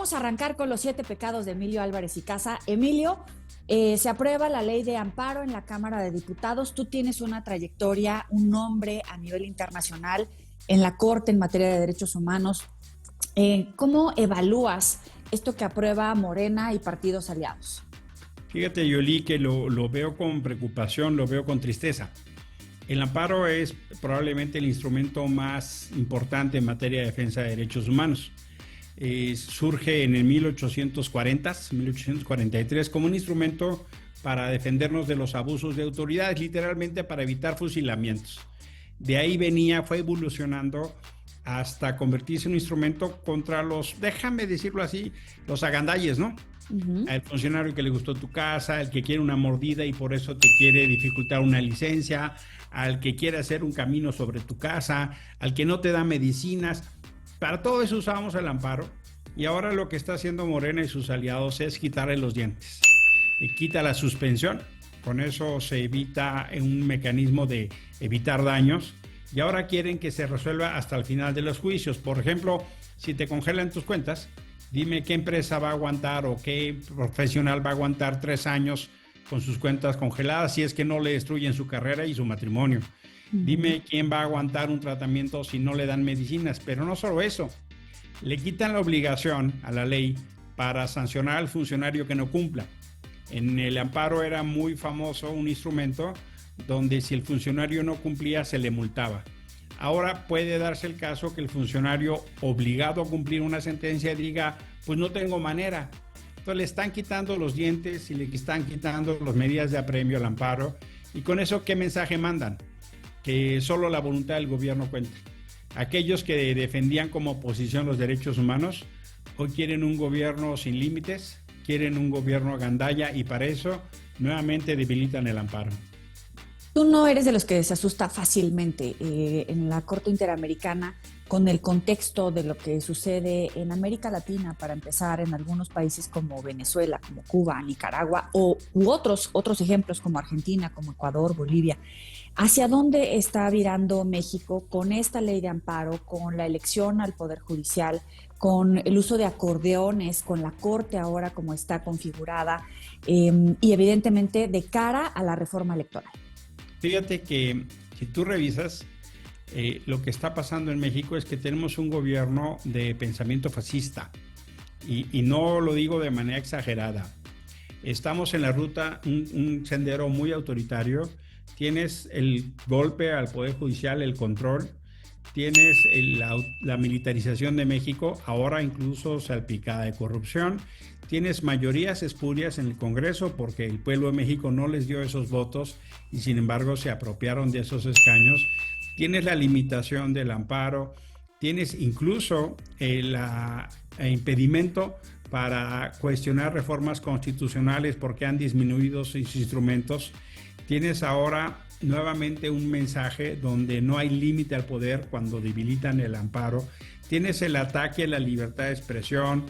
vamos a arrancar con los 7 pecados de Emilio Álvarez y Casa. Emilio, se aprueba la ley de amparo en la Cámara de Diputados. Tú tienes una trayectoria, un nombre a nivel internacional en la Corte en materia de derechos humanos. ¿Cómo evalúas esto que aprueba Morena y partidos aliados? Fíjate, Yoli, que lo veo con preocupación, lo veo con tristeza. El amparo es probablemente el instrumento más importante en materia de defensa de derechos humanos. Surge en el 1843 como un instrumento para defendernos de los abusos de autoridades, literalmente para evitar fusilamientos. De ahí fue evolucionando hasta convertirse en un instrumento contra déjame decirlo así, los agandalles, ¿no? Uh-huh. Al funcionario que le gustó tu casa, al que quiere una mordida y por eso te quiere dificultar una licencia, al que quiere hacer un camino sobre tu casa, al que no te da medicinas. Para todo eso usábamos el amparo, y ahora lo que está haciendo Morena y sus aliados es quitarle los dientes. Y quita la suspensión, con eso se evita un mecanismo de evitar daños, y ahora quieren que se resuelva hasta el final de los juicios. Por ejemplo, si te congelan tus cuentas, dime qué empresa va a aguantar o qué profesional va a aguantar 3 años con sus cuentas congeladas si es que no le destruyen su carrera y su matrimonio. Dime quién va a aguantar un tratamiento si no le dan medicinas. Pero no solo eso, le quitan la obligación a la ley para sancionar al funcionario que no cumpla. En el amparo era muy famoso un instrumento donde si el funcionario no cumplía se le multaba. Ahora puede darse el caso que el funcionario obligado a cumplir una sentencia diga, pues no tengo manera. Entonces le están quitando los dientes y le están quitando las medidas de apremio al amparo. Y con eso, ¿qué mensaje mandan? Que solo la voluntad del gobierno cuenta. Aquellos que defendían como oposición los derechos humanos, hoy quieren un gobierno sin límites, quieren un gobierno agandalla y para eso nuevamente debilitan el amparo. Tú no eres de los que se asusta fácilmente en la Corte Interamericana con el contexto de lo que sucede en América Latina, para empezar, en algunos países como Venezuela, como Cuba, Nicaragua u otros ejemplos como Argentina, como Ecuador, Bolivia. ¿Hacia dónde está virando México con esta ley de amparo, con la elección al Poder Judicial, con el uso de acordeones, con la Corte ahora como está configurada y evidentemente de cara a la reforma electoral? Fíjate que si tú revisas, lo que está pasando en México es que tenemos un gobierno de pensamiento fascista y no lo digo de manera exagerada. Estamos en la ruta, un sendero muy autoritario. Tienes el golpe al Poder Judicial, el control, tienes la militarización de México, ahora incluso salpicada de corrupción. Tienes mayorías espurias en el Congreso porque el pueblo de México no les dio esos votos y sin embargo se apropiaron de esos escaños. Tienes la limitación del amparo, tienes incluso el impedimento para cuestionar reformas constitucionales porque han disminuido sus instrumentos. Tienes ahora nuevamente un mensaje donde no hay límite al poder cuando debilitan el amparo. Tienes el ataque a la libertad de expresión.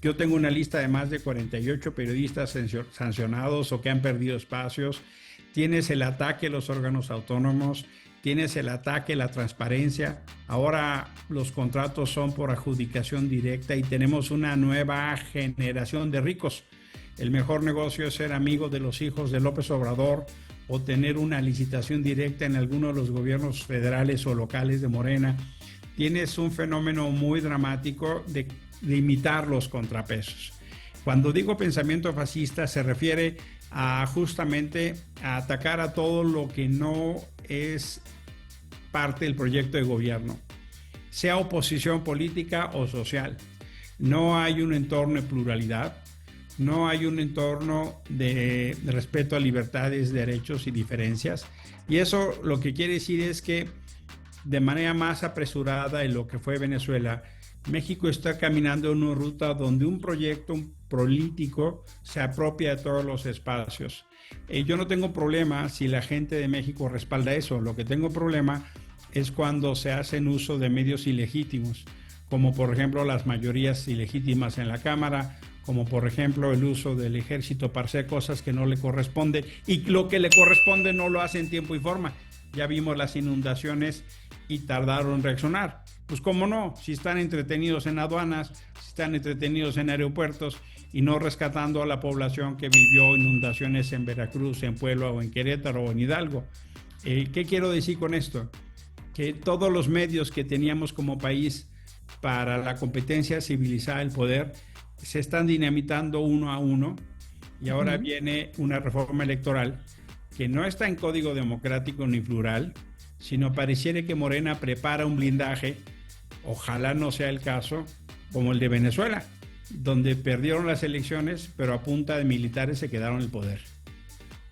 Yo tengo una lista de más de 48 periodistas sancionados o que han perdido espacios. Tienes el ataque a los órganos autónomos, tienes el ataque a la transparencia. Ahora los contratos son por adjudicación directa y tenemos una nueva generación de ricos. El mejor negocio es ser amigo de los hijos de López Obrador o tener una licitación directa en alguno de los gobiernos federales o locales de Morena. Tienes un fenómeno muy dramático de limitar los contrapesos. Cuando digo pensamiento fascista se refiere justamente a atacar a todo lo que no es parte del proyecto de gobierno, sea oposición política o social. No hay un entorno de pluralidad, no hay un entorno de respeto a libertades, derechos y diferencias. Y eso lo que quiere decir es que de manera más apresurada en lo que fue Venezuela, México está caminando en una ruta donde un proyecto político se apropia de todos los espacios. Yo no tengo problema si la gente de México respalda eso. Lo que tengo problema es cuando se hacen uso de medios ilegítimos, como por ejemplo las mayorías ilegítimas en la Cámara, como por ejemplo el uso del ejército para hacer cosas que no le corresponden, y lo que le corresponde no lo hace en tiempo y forma. Ya vimos las inundaciones y tardaron en reaccionar. Pues cómo no, si están entretenidos en aduanas, si están entretenidos en aeropuertos y no rescatando a la población que vivió inundaciones en Veracruz, en Puebla o en Querétaro o en Hidalgo. ¿Qué quiero decir con esto? Que todos los medios que teníamos como país para la competencia civilizada del poder se están dinamitando uno a uno, y ahora viene una reforma electoral que no está en código democrático ni plural, sino pareciera que Morena prepara un blindaje, ojalá no sea el caso, como el de Venezuela, donde perdieron las elecciones, pero a punta de militares se quedaron en el poder.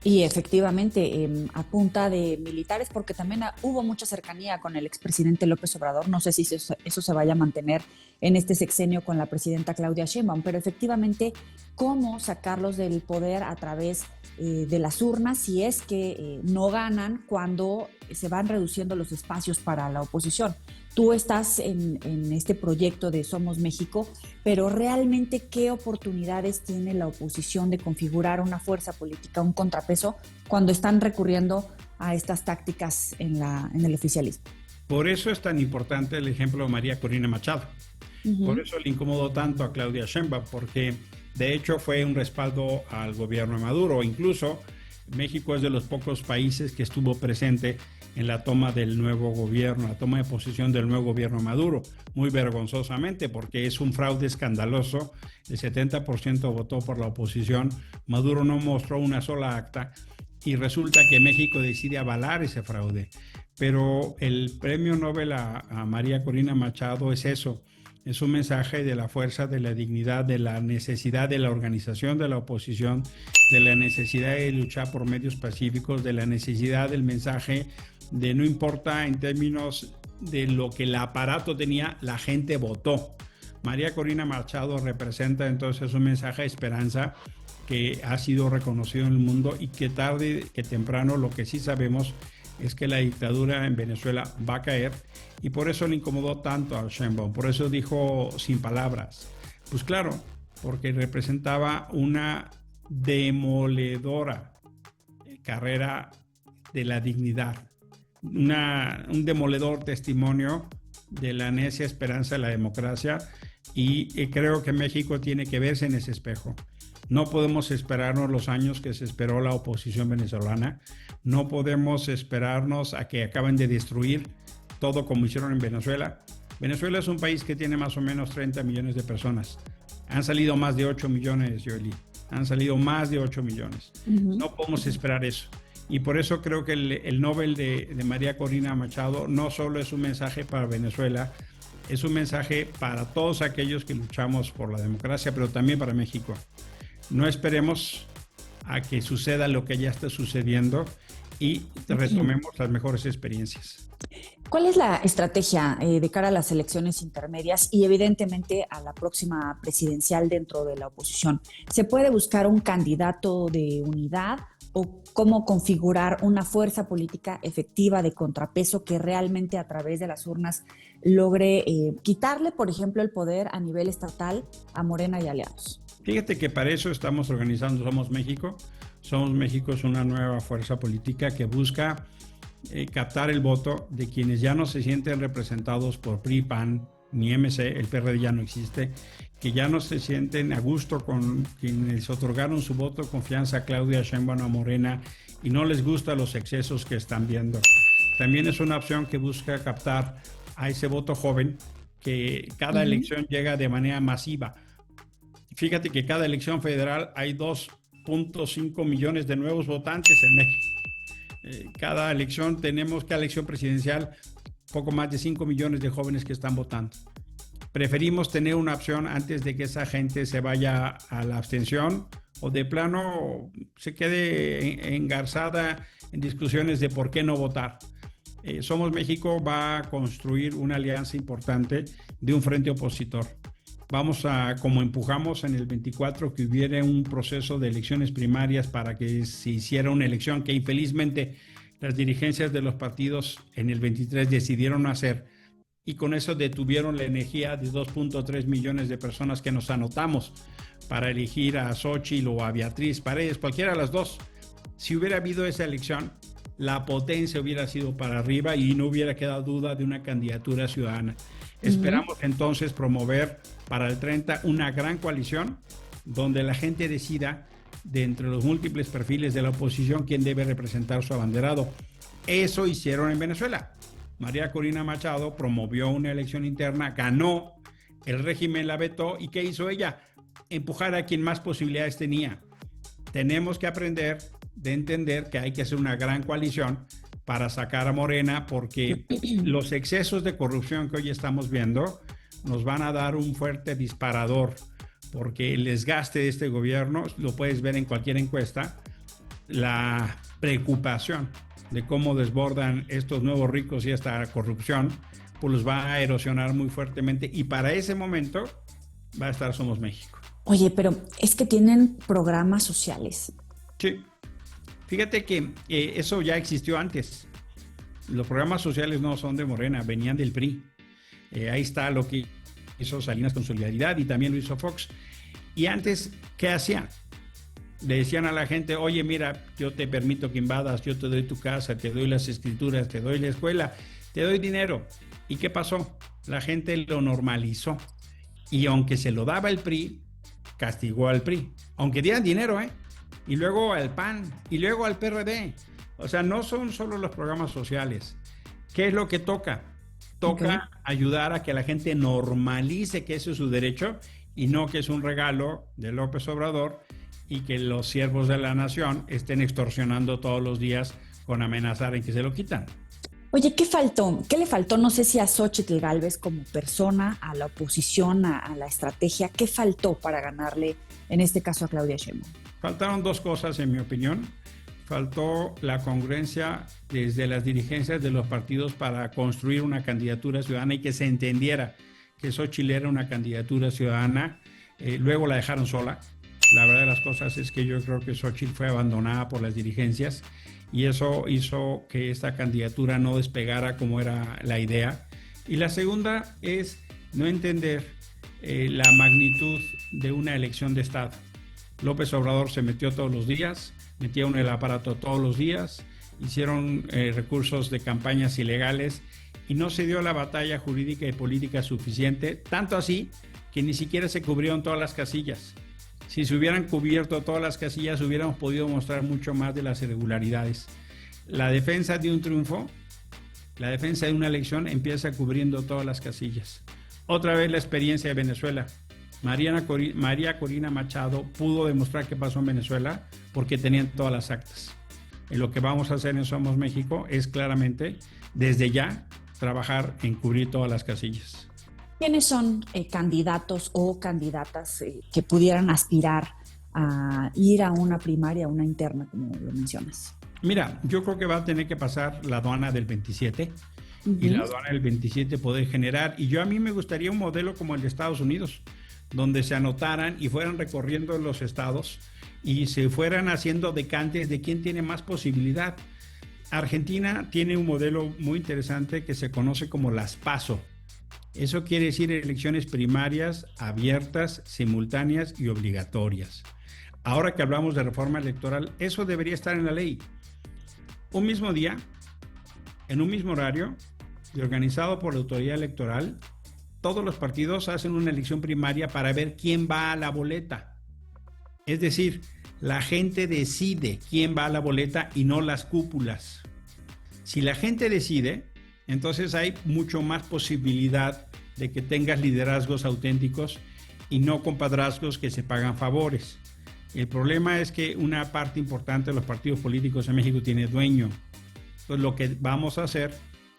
Y efectivamente, a punta de militares, porque también hubo mucha cercanía con el expresidente López Obrador. No sé si eso se vaya a mantener en este sexenio con la presidenta Claudia Sheinbaum, pero efectivamente, cómo sacarlos del poder a través de las urnas si es que no ganan cuando se van reduciendo los espacios para la oposición. Tú estás en este proyecto de Somos México, pero realmente, ¿qué oportunidades tiene la oposición de configurar una fuerza política, un contrapeso, cuando están recurriendo a estas tácticas en el oficialismo? Por eso es tan importante el ejemplo de María Corina Machado. Por eso le incomodó tanto a Claudia Sheinbaum, porque de hecho fue un respaldo al gobierno de Maduro. Incluso México es de los pocos países que estuvo presente en la toma del nuevo gobierno, la toma de posesión del nuevo gobierno de Maduro, muy vergonzosamente, porque es un fraude escandaloso. El 70% votó por la oposición, Maduro no mostró una sola acta, y resulta que México decide avalar ese fraude. Pero el premio Nobel a María Corina Machado es eso, es un mensaje de la fuerza, de la dignidad, de la necesidad de la organización de la oposición, de la necesidad de luchar por medios pacíficos, de la necesidad del mensaje de no importa en términos de lo que el aparato tenía, la gente votó. María Corina Machado representa entonces un mensaje de esperanza que ha sido reconocido en el mundo, y que tarde que temprano lo que sí sabemos es que la dictadura en Venezuela va a caer, y por eso le incomodó tanto a Sheinbaum, por eso dijo sin palabras. Pues claro, porque representaba una demoledora carrera de la dignidad, un demoledor testimonio de la necia esperanza de la democracia, y creo que México tiene que verse en ese espejo. No podemos esperarnos los años que se esperó la oposición venezolana. No podemos esperarnos a que acaben de destruir todo como hicieron en Venezuela. Venezuela es un país que tiene más o menos 30 millones de personas. Han salido más de 8 millones, Yoli. Han salido más de 8 millones. No podemos esperar eso. Y por eso creo que el Nobel de María Corina Machado no solo es un mensaje para Venezuela, es un mensaje para todos aquellos que luchamos por la democracia, pero también para México. No esperemos a que suceda lo que ya está sucediendo y retomemos las mejores experiencias. ¿Cuál es la estrategia de cara a las elecciones intermedias y evidentemente a la próxima presidencial dentro de la oposición? ¿Se puede buscar un candidato de unidad o cómo configurar una fuerza política efectiva de contrapeso que realmente a través de las urnas logre quitarle, por ejemplo, el poder a nivel estatal a Morena y aliados? Fíjate que para eso estamos organizando Somos México. Somos México es una nueva fuerza política que busca captar el voto de quienes ya no se sienten representados por PRI, PAN, ni MC, el PRD ya no existe, que ya no se sienten a gusto con quienes otorgaron su voto de confianza a Claudia Sheinbaum, a Morena, y no les gustan los excesos que están viendo. También es una opción que busca captar a ese voto joven que cada elección llega de manera masiva. Fíjate que cada elección federal hay 2.5 millones de nuevos votantes en México. Cada elección presidencial, poco más de 5 millones de jóvenes que están votando. Preferimos tener una opción antes de que esa gente se vaya a la abstención o de plano se quede engarzada en discusiones de por qué no votar. Somos México va a construir una alianza importante de un frente opositor. Vamos a, como empujamos en el 24, que hubiera un proceso de elecciones primarias para que se hiciera una elección que infelizmente las dirigencias de los partidos en el 23 decidieron hacer, y con eso detuvieron la energía de 2.3 millones de personas que nos anotamos para elegir a Xóchitl o a Beatriz Paredes, cualquiera de las dos. Si hubiera habido esa elección, la potencia hubiera sido para arriba y no hubiera quedado duda de una candidatura ciudadana. Esperamos entonces promover para el 30 una gran coalición donde la gente decida de entre los múltiples perfiles de la oposición quién debe representar su abanderado. Eso hicieron en Venezuela. María Corina Machado promovió una elección interna, ganó, el régimen la vetó, ¿y qué hizo ella? Empujar a quien más posibilidades tenía. Tenemos que aprender de entender que hay que hacer una gran coalición para sacar a Morena, porque los excesos de corrupción que hoy estamos viendo nos van a dar un fuerte disparador, porque el desgaste de este gobierno, lo puedes ver en cualquier encuesta, la preocupación de cómo desbordan estos nuevos ricos y esta corrupción, pues los va a erosionar muy fuertemente, y para ese momento va a estar Somos México. Oye, pero es que tienen programas sociales. Sí. Fíjate que eso ya existió antes. Los programas sociales no son de Morena, venían del PRI. Ahí está lo que hizo Salinas con Solidaridad y también lo hizo Fox. Y antes, ¿qué hacían? Le decían a la gente, oye, mira, yo te permito que invadas, yo te doy tu casa, te doy las escrituras, te doy la escuela, te doy dinero. ¿Y qué pasó? La gente lo normalizó. Y aunque se lo daba el PRI, castigó al PRI. Aunque dieran dinero, y luego al PAN, y luego al PRD. O sea, no son solo los programas sociales. ¿Qué es lo que toca? Toca ayudar a que la gente normalice que ese es su derecho y no que es un regalo de López Obrador y que los siervos de la nación estén extorsionando todos los días con amenazar en que se lo quitan. Oye, ¿qué faltó? ¿Qué le faltó? No sé si a Xóchitl Gálvez como persona, a la oposición, a la estrategia. ¿Qué faltó para ganarle, en este caso, a Claudia Sheinbaum? Faltaron dos cosas, en mi opinión. Faltó la congruencia desde las dirigencias de los partidos para construir una candidatura ciudadana y que se entendiera que Xóchitl era una candidatura ciudadana. Luego la dejaron sola. La verdad de las cosas es que yo creo que Xóchitl fue abandonada por las dirigencias y eso hizo que esta candidatura no despegara como era la idea. Y la segunda es no entender la magnitud de una elección de Estado. López Obrador se metió todos los días, metieron el aparato todos los días, hicieron recursos de campañas ilegales y no se dio la batalla jurídica y política suficiente, tanto así que ni siquiera se cubrieron todas las casillas. Si se hubieran cubierto todas las casillas, hubiéramos podido mostrar mucho más de las irregularidades. La defensa de un triunfo, la defensa de una elección empieza cubriendo todas las casillas. Otra vez la experiencia de Venezuela. María Corina Machado pudo demostrar qué pasó en Venezuela porque tenían todas las actas. Y lo que vamos a hacer en Somos México es claramente, desde ya, trabajar en cubrir todas las casillas. ¿Quiénes son candidatos o candidatas que pudieran aspirar a ir a una primaria, a una interna, como lo mencionas? Mira, yo creo que va a tener que pasar la aduana del 27 y la aduana del 27 poder generar. Y a mí me gustaría un modelo como el de Estados Unidos, donde se anotaran y fueran recorriendo los estados y se fueran haciendo decantes de quién tiene más posibilidad. Argentina tiene un modelo muy interesante que se conoce como las PASO. Eso quiere decir elecciones primarias, abiertas, simultáneas y obligatorias. Ahora que hablamos de reforma electoral, eso debería estar en la ley. Un mismo día, en un mismo horario, y organizado por la autoridad electoral, todos los partidos hacen una elección primaria para ver quién va a la boleta. Es decir, la gente decide quién va a la boleta y no las cúpulas. Si la gente decide, entonces hay mucho más posibilidad de que tengas liderazgos auténticos y no compadrazgos que se pagan favores. El problema es que una parte importante de los partidos políticos en México tiene dueño. Entonces lo que vamos a hacer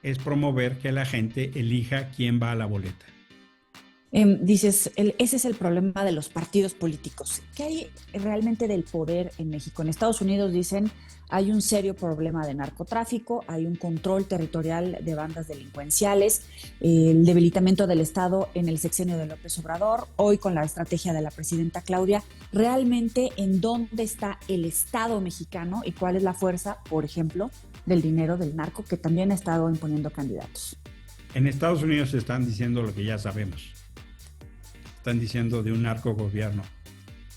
es promover que la gente elija quién va a la boleta. Dices, ese es el problema de los partidos políticos. ¿Qué hay realmente del poder en México? En Estados Unidos dicen hay un serio problema de narcotráfico, hay un control territorial de bandas delincuenciales, el debilitamiento del Estado en el sexenio de López Obrador, hoy con la estrategia de la presidenta Claudia. ¿Realmente en dónde está el Estado mexicano y cuál es la fuerza, por ejemplo, del dinero del narco que también ha estado imponiendo candidatos? En Estados Unidos están diciendo lo que ya sabemos. Están diciendo de un narcogobierno,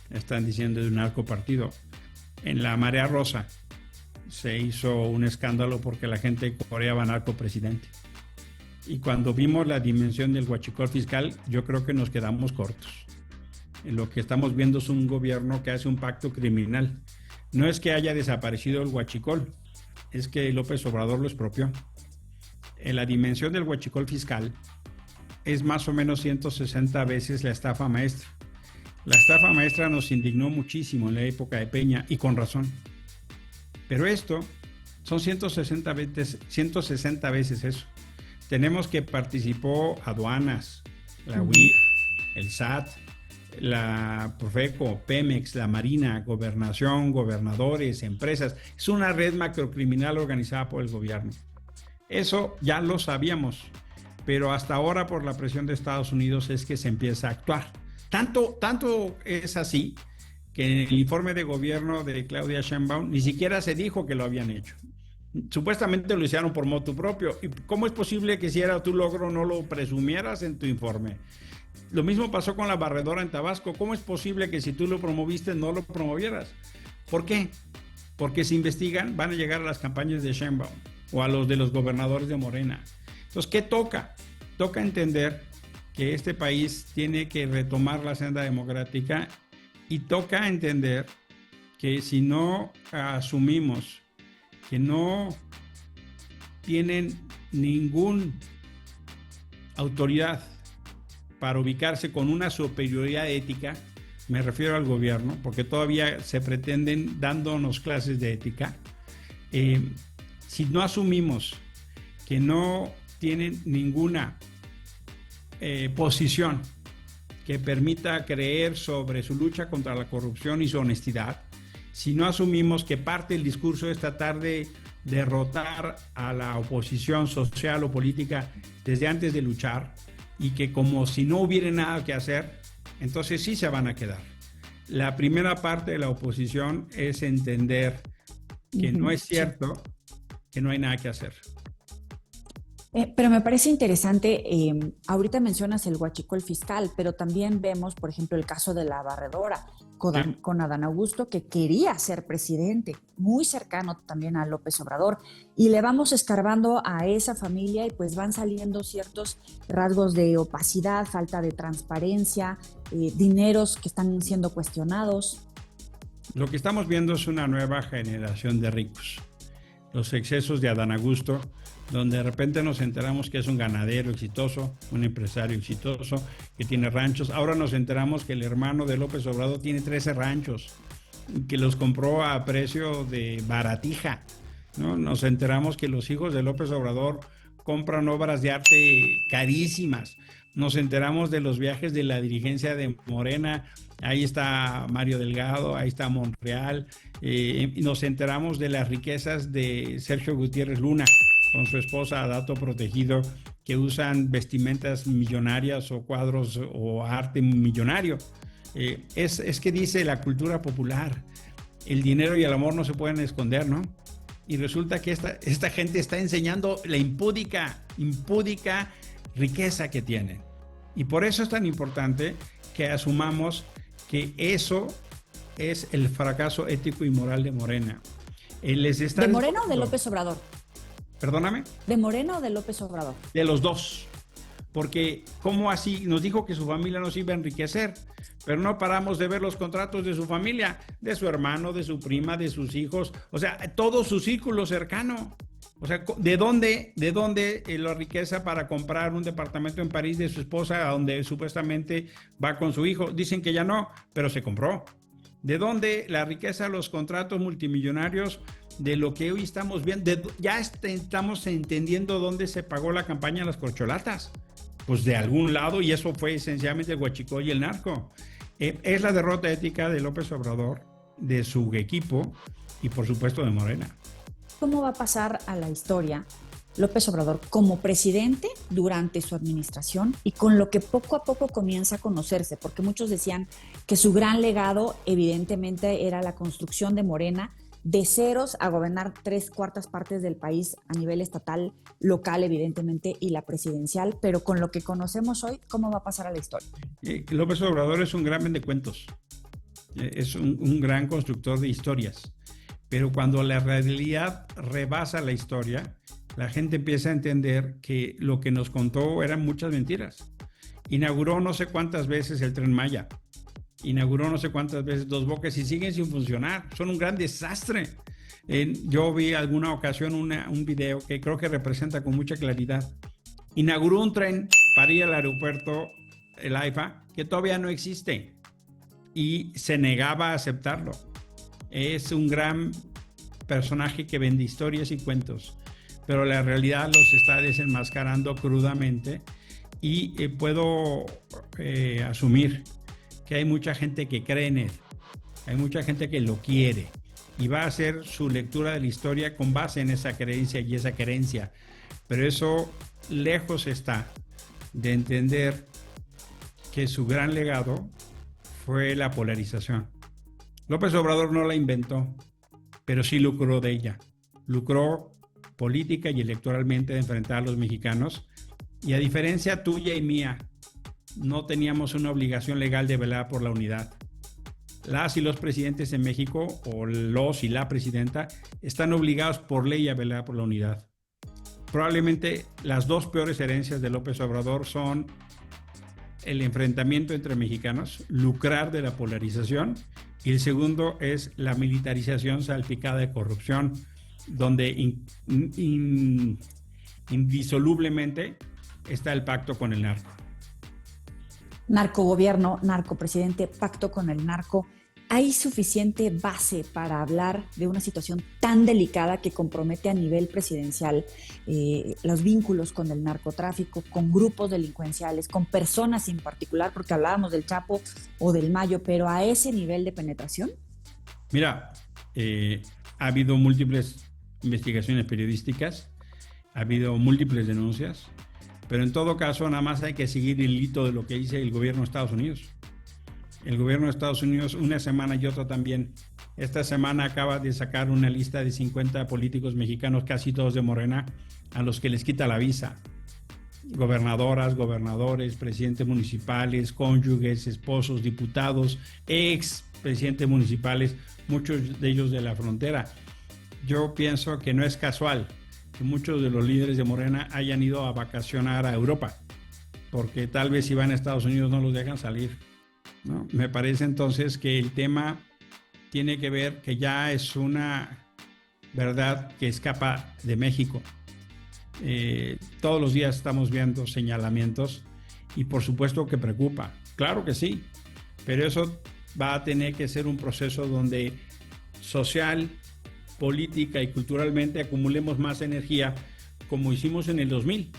están diciendo de un narcopartido. En la Marea Rosa, se hizo un escándalo porque la gente coreaba narcopresidente. Y cuando vimos la dimensión del huachicol fiscal, yo creo que nos quedamos cortos. Lo que estamos viendo es un gobierno que hace un pacto criminal. No es que haya desaparecido el huachicol, es que López Obrador lo expropió. La dimensión del huachicol fiscal es más o menos 160 veces la estafa maestra. La estafa maestra nos indignó muchísimo en la época de Peña, y con razón. Pero esto son 160 veces eso. Tenemos que participó aduanas, la UIF, el SAT, la Profeco, Pemex, la Marina, Gobernación, gobernadores, empresas. Es una red macrocriminal organizada por el gobierno. Eso ya lo sabíamos, pero hasta ahora por la presión de Estados Unidos es que se empieza a actuar. Tanto es así que en el informe de gobierno de Claudia Sheinbaum ni siquiera se dijo que lo habían hecho. Supuestamente lo hicieron por motu propio. ¿Y cómo es posible que si era tu logro no lo presumieras en tu informe? Lo mismo pasó con la barredora en Tabasco. ¿Cómo es posible que si tú lo promoviste no lo promovieras? ¿Por qué? Porque si investigan van a llegar a las campañas de Sheinbaum o a los de los gobernadores de Morena. Entonces, ¿qué toca? Toca entender que este país tiene que retomar la senda democrática, y toca entender que si no asumimos que no tienen ninguna autoridad para ubicarse con una superioridad ética, me refiero al gobierno, porque todavía se pretenden dándonos clases de ética, si no asumimos que no tienen ninguna posición que permita creer sobre su lucha contra la corrupción y su honestidad, si no asumimos que parte del discurso es tratar de derrotar a la oposición social o política desde antes de luchar, y que como si no hubiera nada que hacer, entonces sí se van a quedar. La primera parte de la oposición es entender que no es cierto, que no hay nada que hacer. Pero me parece interesante, ahorita mencionas el huachicol fiscal, pero también vemos, por ejemplo, el caso de la barredora con Adán Augusto, que quería ser presidente, muy cercano también a López Obrador, y le vamos escarbando a esa familia y pues van saliendo ciertos rasgos de opacidad, falta de transparencia, dineros que están siendo cuestionados. Lo que estamos viendo es una nueva generación de ricos. Los excesos de Adán Augusto, donde de repente nos enteramos que es un ganadero exitoso, un empresario exitoso, que tiene ranchos. Ahora nos enteramos que el hermano de López Obrador tiene 13 ranchos, que los compró a precio de baratija, ¿no? Nos enteramos que los hijos de López Obrador compran obras de arte carísimas. Nos enteramos de los viajes de la dirigencia de Morena. Ahí está Mario Delgado, ahí está Monreal. Nos enteramos de las riquezas de Sergio Gutiérrez Luna con su esposa a dato protegido, que usan vestimentas millonarias o cuadros o arte millonario. Es que dice la cultura popular, el dinero y el amor no se pueden esconder, ¿no? Y resulta que esta gente está enseñando la impúdica riqueza que tienen. Y por eso es tan importante que asumamos que eso es el fracaso ético y moral de Morena. ¿De Morena o de López Obrador? Perdóname. ¿De Morena o de López Obrador? De los dos. Porque ¿cómo así? Nos dijo que su familia nos iba a enriquecer, pero no paramos de ver los contratos de su familia, de su hermano, de su prima, de sus hijos, o sea, todo su círculo cercano. O sea, ¿de dónde la riqueza para comprar un departamento en París de su esposa, a donde supuestamente va con su hijo? Dicen que ya no, pero se compró. ¿De dónde la riqueza, los contratos multimillonarios de lo que hoy estamos viendo? Ya estamos entendiendo dónde se pagó la campaña de las corcholatas. Pues de algún lado, y eso fue esencialmente el huachicol y el narco. Es la derrota ética de López Obrador, de su equipo y por supuesto de Morena. ¿Cómo va a pasar a la historia López Obrador como presidente durante su administración y con lo que poco a poco comienza a conocerse? Porque muchos decían que su gran legado evidentemente era la construcción de Morena, de ceros a gobernar 3/4 partes del país a nivel estatal, local evidentemente, y la presidencial, pero con lo que conocemos hoy, ¿cómo va a pasar a la historia? López Obrador es un gran vendecuentos, es un gran constructor de historias, Pero cuando la realidad rebasa la historia, la gente empieza a entender que lo que nos contó eran muchas mentiras. Inauguró no sé cuántas veces el Tren Maya, inauguró no sé cuántas veces Dos Bocas y siguen sin funcionar. Son un gran desastre. Yo vi alguna ocasión un video que creo que representa con mucha claridad. Inauguró un tren para ir al aeropuerto, el AIFA, que todavía no existe y se negaba a aceptarlo. Es un gran personaje que vende historias y cuentos, pero la realidad los está desenmascarando crudamente y puedo asumir que hay mucha gente que cree en él, hay mucha gente que lo quiere y va a hacer su lectura de la historia con base en esa creencia y esa querencia, pero eso lejos está de entender que su gran legado fue la polarización. López Obrador no la inventó, pero sí lucró de ella. Lucró política y electoralmente de enfrentar a los mexicanos. Y a diferencia tuya y mía, no teníamos una obligación legal de velar por la unidad. Las y los presidentes en México, o los y la presidenta, están obligados por ley a velar por la unidad. Probablemente las dos peores herencias de López Obrador son el enfrentamiento entre mexicanos, lucrar de la polarización, y el segundo es la militarización salpicada de corrupción, donde indisolublemente está el pacto con el narco. Narcogobierno, narcopresidente, pacto con el narco. ¿Hay suficiente base para hablar de una situación tan delicada que compromete a nivel presidencial los vínculos con el narcotráfico, con grupos delincuenciales, con personas en particular, porque hablábamos del Chapo o del Mayo, pero a ese nivel de penetración? Mira, ha habido múltiples investigaciones periodísticas, ha habido múltiples denuncias, pero en todo caso nada más hay que seguir el hito de lo que dice el gobierno de Estados Unidos. El gobierno de Estados Unidos una semana y otra también. Esta semana acaba de sacar una lista de 50 políticos mexicanos, casi todos de Morena, a los que les quita la visa. Gobernadoras, gobernadores, presidentes municipales, cónyuges, esposos, diputados, ex presidentes municipales, muchos de ellos de la frontera. Yo pienso que no es casual que muchos de los líderes de Morena hayan ido a vacacionar a Europa, porque tal vez si van a Estados Unidos no los dejan salir, ¿no? Me parece entonces que el tema tiene que ver que ya es una verdad que escapa de México. Todos los días estamos viendo señalamientos y por supuesto que preocupa, claro que sí, pero eso va a tener que ser un proceso donde social, política y culturalmente acumulemos más energía como hicimos en el 2000.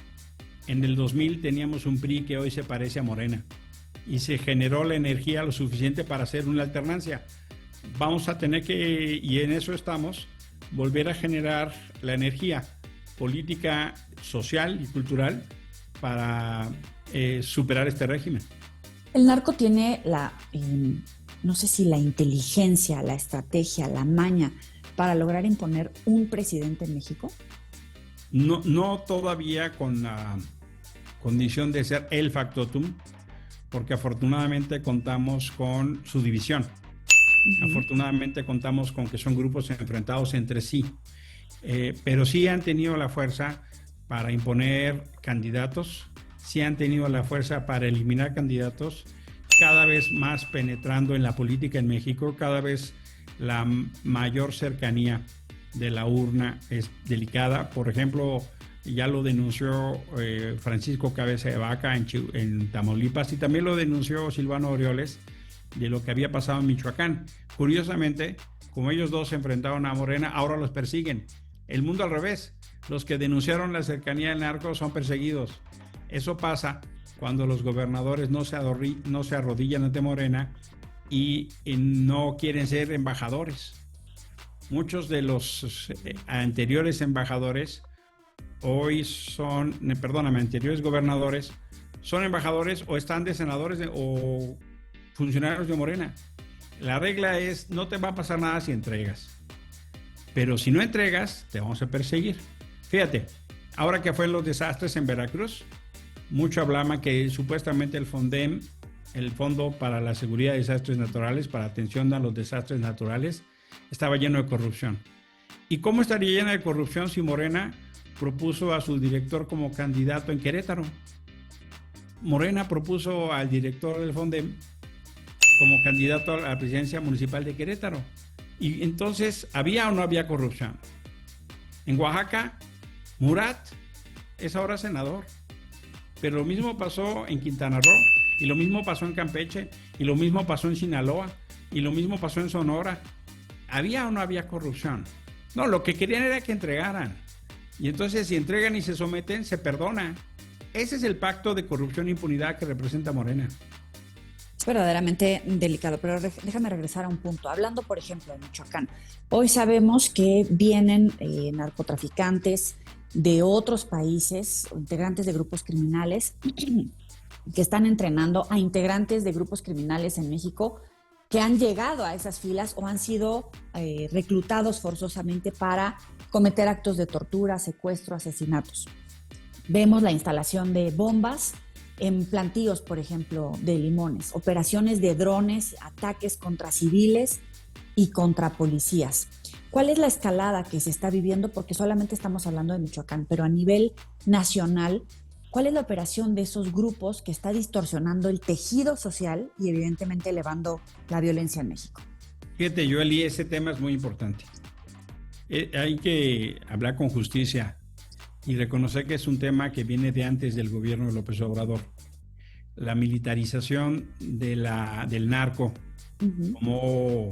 En el 2000 teníamos un PRI que hoy se parece a Morena y se generó la energía lo suficiente para hacer una alternancia. Vamos a tener que, y en eso estamos, volver a generar la energía política, social y cultural para superar este régimen. El narco tiene no sé si la inteligencia, la estrategia, la maña para lograr imponer un presidente en México. No todavía con la condición de ser el factotum, porque afortunadamente contamos con su división. Afortunadamente contamos con que son grupos enfrentados entre sí, pero sí han tenido la fuerza para imponer candidatos, sí han tenido la fuerza para eliminar candidatos, cada vez más penetrando en la política en México, cada vez la mayor cercanía de la urna es delicada. Por ejemplo, ya lo denunció Francisco Cabeza de Vaca en Tamaulipas y también lo denunció Silvano Aureoles de lo que había pasado en Michoacán. Curiosamente, como ellos dos se enfrentaron a Morena, ahora los persiguen. El mundo al revés. Los que denunciaron la cercanía del narco son perseguidos. Eso pasa cuando los gobernadores no se arrodillan ante Morena y no quieren ser embajadores. Muchos de los anteriores embajadores anteriores gobernadores son embajadores o están de senadores o funcionarios de Morena. La regla es, no te va a pasar nada si entregas, pero si no entregas, te vamos a perseguir. Fíjate, ahora que fue los desastres en Veracruz, mucho hablaba que supuestamente el FONDEM, el Fondo para la Seguridad de Desastres Naturales, para atención a los desastres naturales, estaba lleno de corrupción. ¿Y cómo estaría llena de corrupción si Morena propuso a su director como candidato en Querétaro? Morena propuso al director del FONDEM como candidato a la presidencia municipal de Querétaro. Y entonces, ¿había o no había corrupción? En Oaxaca, Murat es ahora senador. Pero lo mismo pasó en Quintana Roo, y lo mismo pasó en Campeche, y lo mismo pasó en Sinaloa, y lo mismo pasó en Sonora. ¿Había o no había corrupción? No, lo que querían era que entregaran. Y entonces, si entregan y se someten, se perdona. Ese es el pacto de corrupción e impunidad que representa Morena. Es verdaderamente delicado, pero déjame regresar a un punto. Hablando, por ejemplo, de Michoacán, hoy sabemos que vienen narcotraficantes de otros países, integrantes de grupos criminales, que están entrenando a integrantes de grupos criminales en México que han llegado a esas filas o han sido reclutados forzosamente para cometer actos de tortura, secuestro, asesinatos. Vemos la instalación de bombas en plantíos, por ejemplo, de limones, operaciones de drones, ataques contra civiles y contra policías. ¿Cuál es la escalada que se está viviendo? Porque solamente estamos hablando de Michoacán, pero a nivel nacional, ¿cuál es la operación de esos grupos que está distorsionando el tejido social y evidentemente elevando la violencia en México? Fíjate, Joely, ese tema es muy importante. Hay que hablar con justicia y reconocer que es un tema que viene de antes del gobierno de López Obrador. La militarización del narco como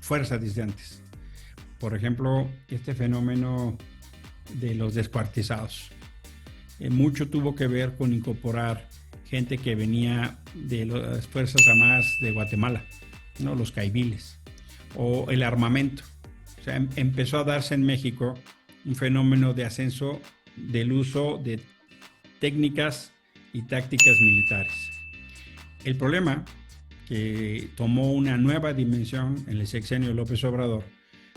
fuerza desde antes. Por ejemplo, este fenómeno de los descuartizados. Mucho tuvo que ver con incorporar gente que venía de las Fuerzas Armadas de Guatemala, ¿no? Los caiviles, o el armamento. O sea, empezó a darse en México un fenómeno de ascenso del uso de técnicas y tácticas militares. El problema, que tomó una nueva dimensión en el sexenio de López Obrador,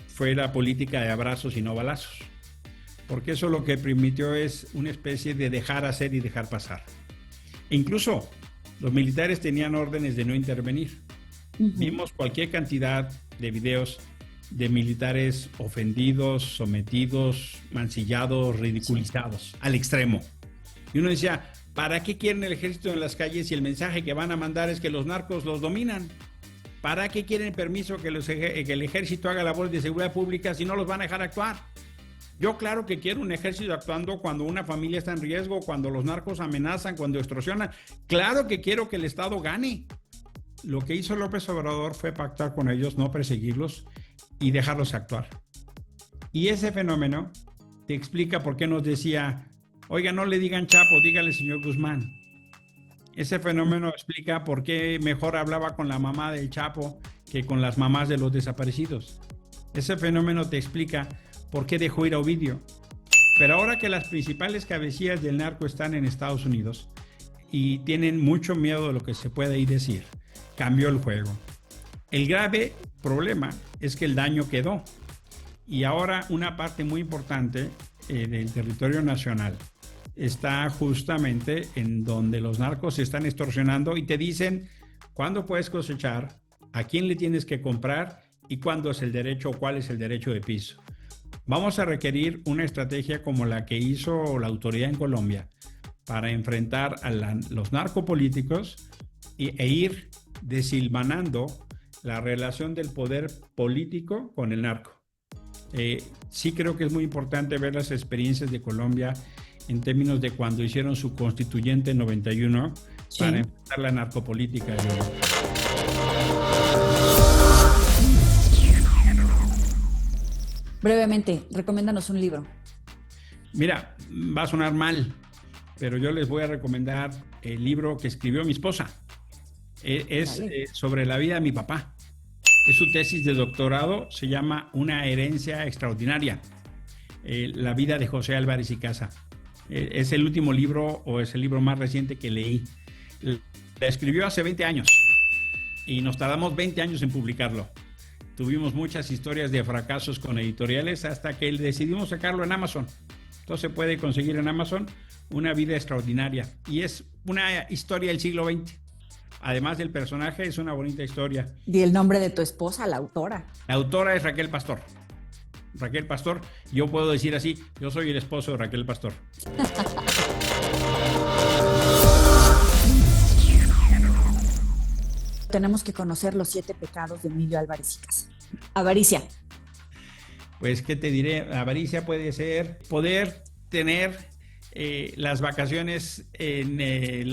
fue la política de abrazos y no balazos, porque eso lo que permitió es una especie de dejar hacer y dejar pasar. E incluso los militares tenían órdenes de no intervenir. Vimos cualquier cantidad de videos de militares ofendidos, sometidos, mancillados, ridiculizados, al extremo. Y uno decía, ¿para qué quieren el ejército en las calles si el mensaje que van a mandar es que los narcos los dominan? ¿Para qué quieren permiso que el ejército haga labores de seguridad pública si no los van a dejar actuar? Yo claro que quiero un ejército actuando cuando una familia está en riesgo, cuando los narcos amenazan, cuando extorsionan. Claro que quiero que el Estado gane. Lo que hizo López Obrador fue pactar con ellos, no perseguirlos y dejarlos actuar. Y ese fenómeno te explica por qué nos decía, oiga, no le digan Chapo, dígale señor Guzmán. Ese fenómeno explica por qué mejor hablaba con la mamá del Chapo que con las mamás de los desaparecidos. Ese fenómeno te explica por qué dejó ir a Ovidio. Pero ahora que las principales cabecillas del narco están en Estados Unidos y tienen mucho miedo de lo que se puede ahí decir, cambió el juego. El grave problema es que el daño quedó. Y ahora una parte muy importante del territorio nacional está justamente en donde los narcos se están extorsionando y te dicen cuándo puedes cosechar, a quién le tienes que comprar y cuándo es el derecho o cuál es el derecho de piso. Vamos a requerir una estrategia como la que hizo la autoridad en Colombia para enfrentar a los narcopolíticos e ir deshilvanando la relación del poder político con el narco. Sí creo que es muy importante ver las experiencias de Colombia en términos de cuando hicieron su constituyente en 91 para enfrentar la narcopolítica. Brevemente, recomiéndanos un libro. Mira, va a sonar mal, pero yo les voy a recomendar el libro que escribió mi esposa. Es sobre la vida de mi papá. Es su tesis de doctorado, se llama Una herencia extraordinaria. La vida de José Álvarez y Casa. Es el último libro o es el libro más reciente que leí. La escribió hace 20 años y nos tardamos 20 años en publicarlo. Tuvimos muchas historias de fracasos con editoriales hasta que decidimos sacarlo en Amazon. Entonces se puede conseguir en Amazon Una vida extraordinaria y es una historia del siglo XX. además del personaje, es una bonita historia. Di el nombre de tu esposa, la autora. La autora es Raquel Pastor. Raquel Pastor, yo puedo decir así, yo soy el esposo de Raquel Pastor. Tenemos que conocer los 7 pecados de Emilio Álvarez y Casa. Avaricia. Pues, ¿qué te diré? Avaricia puede ser poder tener las vacaciones que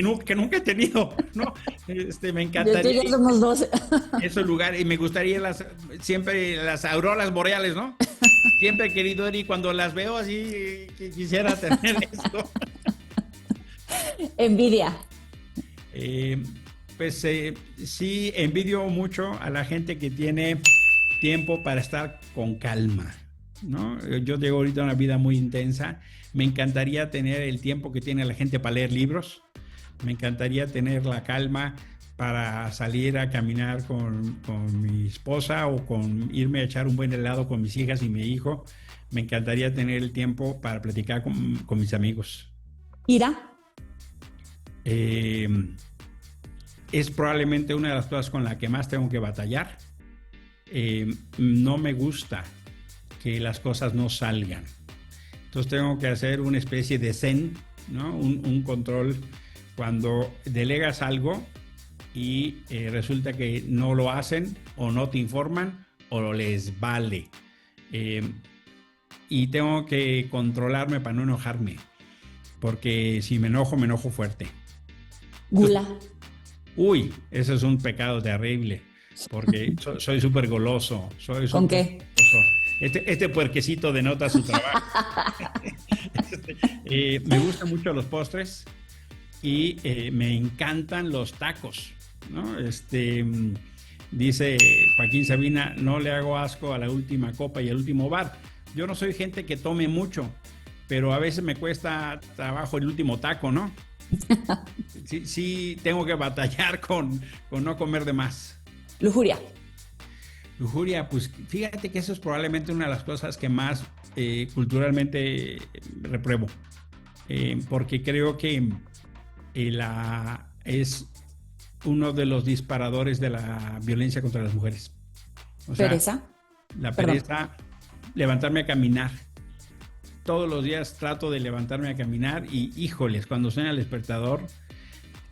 nunca he tenido, ¿no? Me encantaría. Ya somos 12. Esos lugares, y me gustaría siempre las auroras boreales, ¿no? Siempre he querido ir y cuando las veo así, quisiera tener esto. Envidia. Pues sí, envidio mucho a la gente que tiene tiempo para estar con calma, ¿no? Yo tengo ahorita una vida muy intensa. Me encantaría tener el tiempo que tiene la gente para leer libros. Me encantaría tener la calma para salir a caminar con mi esposa o irme a echar un buen helado con mis hijas y mi hijo. Me encantaría tener el tiempo para platicar con mis amigos. Ira. Es probablemente una de las cosas con la que más tengo que batallar. No me gusta que las cosas no salgan. Entonces tengo que hacer una especie de zen, ¿no? Un control cuando delegas algo y resulta que no lo hacen o no te informan o les vale. Y tengo que controlarme para no enojarme, porque si me enojo fuerte. Gula. Uy, eso es un pecado terrible, porque soy súper goloso. ¿Con qué? Goloso. Este puerquecito denota su trabajo. Me gustan mucho los postres y me encantan los tacos, ¿no? Dice Joaquín Sabina, no le hago asco a la última copa y al último bar. Yo no soy gente que tome mucho, pero a veces me cuesta trabajo el último taco, ¿no? Sí, tengo que batallar con no comer de más. Lujuria. Lujuria, pues fíjate que eso es probablemente una de las cosas que más culturalmente repruebo, porque creo que es uno de los disparadores de la violencia contra las mujeres. O sea, ¿Pereza? La pereza, levantarme a caminar. Todos los días trato de levantarme a caminar y, híjoles, cuando suena el despertador,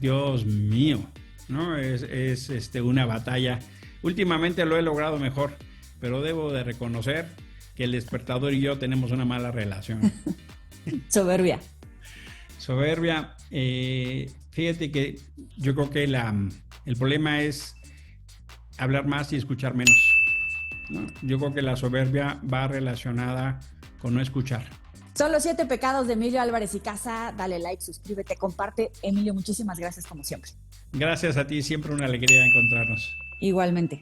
Dios mío, ¿no? Es una batalla. Últimamente lo he logrado mejor, pero debo de reconocer que el despertador y yo tenemos una mala relación. Soberbia. Soberbia, fíjate que yo creo que el problema es hablar más y escuchar menos, ¿no? Yo creo que la soberbia va relacionada con no escuchar. Son los 7 pecados de Emilio Álvarez y Casa. Dale like, suscríbete, comparte. Emilio, muchísimas gracias como siempre. Gracias a ti, siempre una alegría encontrarnos. Igualmente.